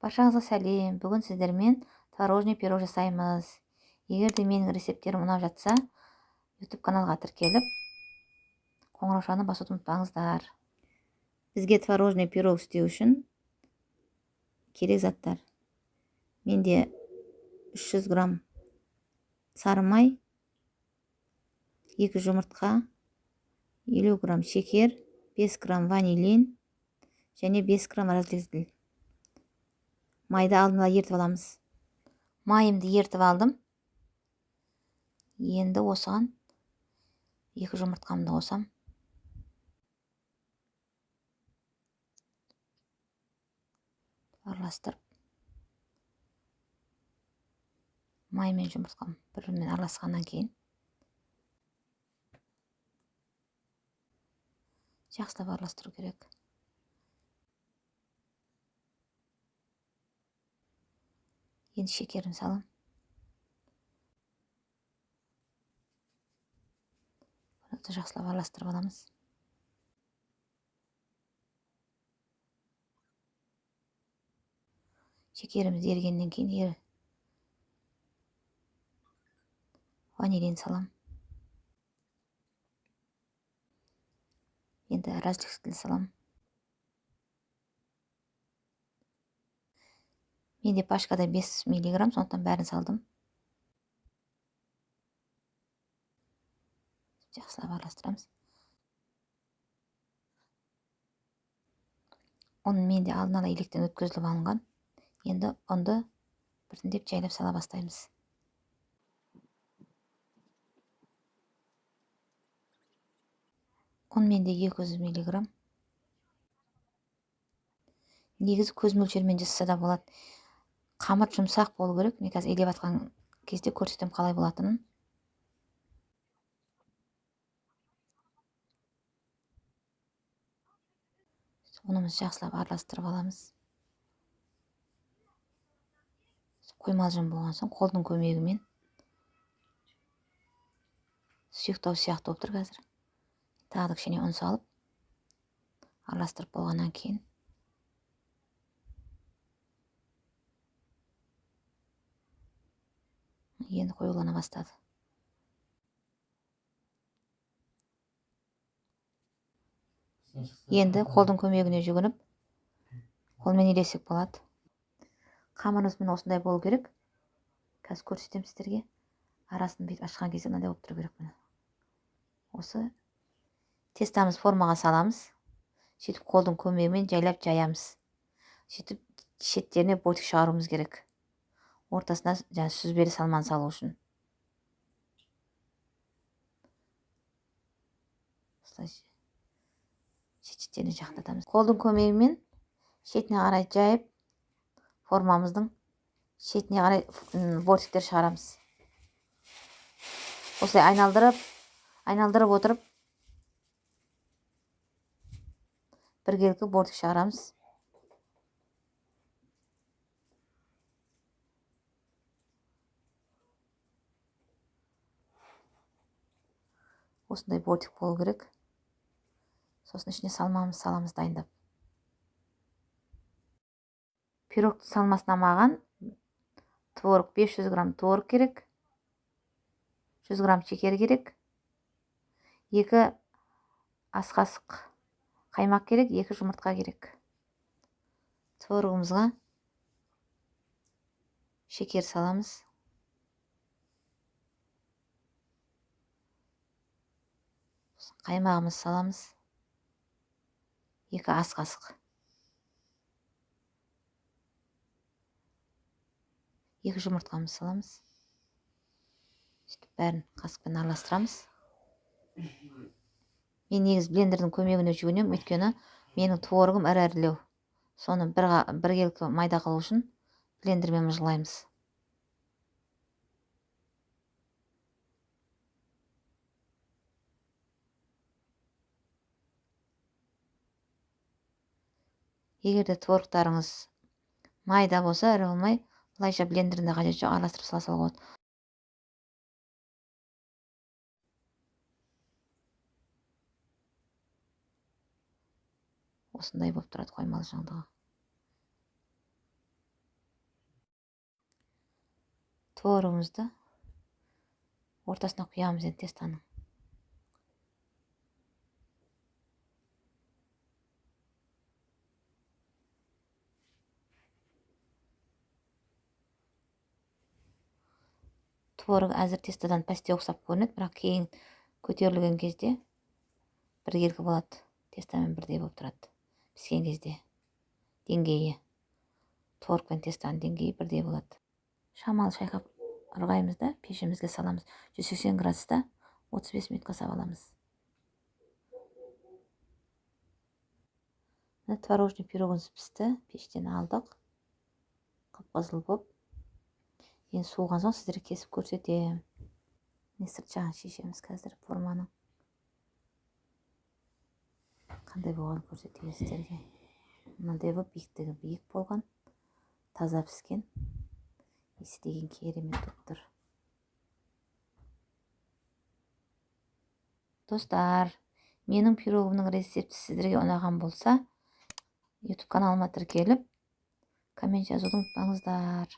Баршаңызға сәлем. Бүгін сіздермен творожный пирог жасаймыз. Егер де менің рецепттерім ұнап жатса, YouTube каналға тіркеліп, қоңыраушаны басуды ұмытпаңыздар. Бізге творожный пирог істеу үшін керек заттар. Менде 300 грамм сары май, 2 жұмыртқа, 50 грамм шекер, 5 грамм ванилин және 5 грамм разрезгіл. Майды алдын ала ертіп аламыз. Майымды ертіп алдым. Енді осыған 2 жұмыртқамды қосам. Араластырып. Май мен жұмыртқам бір-бірімен араласқаннан кейін жақсылап араластыру керек. Енді шекерін салам. Бұны жақсылап араластырып аламыз. Шекеріміз ергеннен кейін ванилин салам. Енді разрезгіл салам. Менде пачкада 5 миллиграмм, сондықтан бәрін салдым. Жақсылап араластырамыз. Оның менде алдын ала електен өткізіліп алынған. Енді ұнды біртіндеп жайлап сала бастаймыз. Он менде 200 миллиграмм. Негізі көз мөлшермен жасаса да болады. Қамыр жұмсақ болу керек. Мен қазір илеп атқан кезде көрсетем қалай болатынын. Онымыз жақсылап араластырып аламыз. Қоймалжың болған соң қолдың көмегімен сүйектау сияқты болып тұр қазір. Тағы да кішкене ұн салып араластырып болғаннан кейін енді қоюлана бастады. Енді қолдың көмегіне жүгініп, қолмен илесек болады. Қамырымызбен осындай болу керек. Қазір көрсетем сіздерге. Арасын бүйтіп ашқан кезде мынандай болып тұру керек міне. Осы тестамыз формаға саламыз. Сөйтіп қолдың көмегімен жайлап жаямыз. Сөйтіп шеттеріне бортик шығаруымыз керек. Ортасына сүзбелі салман салу үшін. Шеттеріне жақындатамыз. Қолдың көмегімен шетіне қарай жайып, формамыздың шетіне қарай бортиктер шығарамыз. Осылай айналдырып отырып біркелкі бортик шығарамыз. Осындай бортик болу керек. Сосын ішіне салмамыз саламыз дайындап. Пирогты салмасына маған творог 500 грамм творог керек. 100 грамм шекер керек. 2 ас қасық қаймақ керек, 2 жұмыртқа керек. Творогымызға шекер саламыз. Қаймағымыз саламыз. 2 ас қасық. 2 жұмыртқамыз саламыз. Бәрін қасықпен араластырамыз. Мен негіз блендердің көмегіне жүгінем, өйткені менің творогым ірілеу. Соны біркелкі майда қылу үшін блендермен мұжылаймыз. Егерде творогтарыңыз майда болса, ірі болмай, былайша блендерінде қажет жоқ, араластырып салса болады. Осындай болып тұрады қоймалжыңдығы. Творогымызды ортасына құямыз енді тестаның. Творог әзір тестадан пәсте ұқсап көрінеді, бірақ кейін көтерілген кезде біркелкі болады. Тестамен бірдей болып тұрады. Піскен кезде деңгейі, творог пен тестаның деңгейі бірдей болады. Шамалы шайқап ырғаймыз да пешімізге саламыз. 180 градуста 35 минутқа сабаламыз. Творожный пирогымыз пісті, пештен алдық. Қып-қызыл боп. Енді суыған соң сіздерге кесіп көрсетемін. Сырт жағын шешеміз қазір форманың. Қандай болған көрсетейін сіздерге. Мынандай боп, биіктігі биік болған, таза піскен. Иісі деген керемет болып тұр. Достар, менің пирогымның рецепті сіздерге ұнаған болса, YouTube каналыма тіркеліп, коммент жазуды ұмытпаңыздар.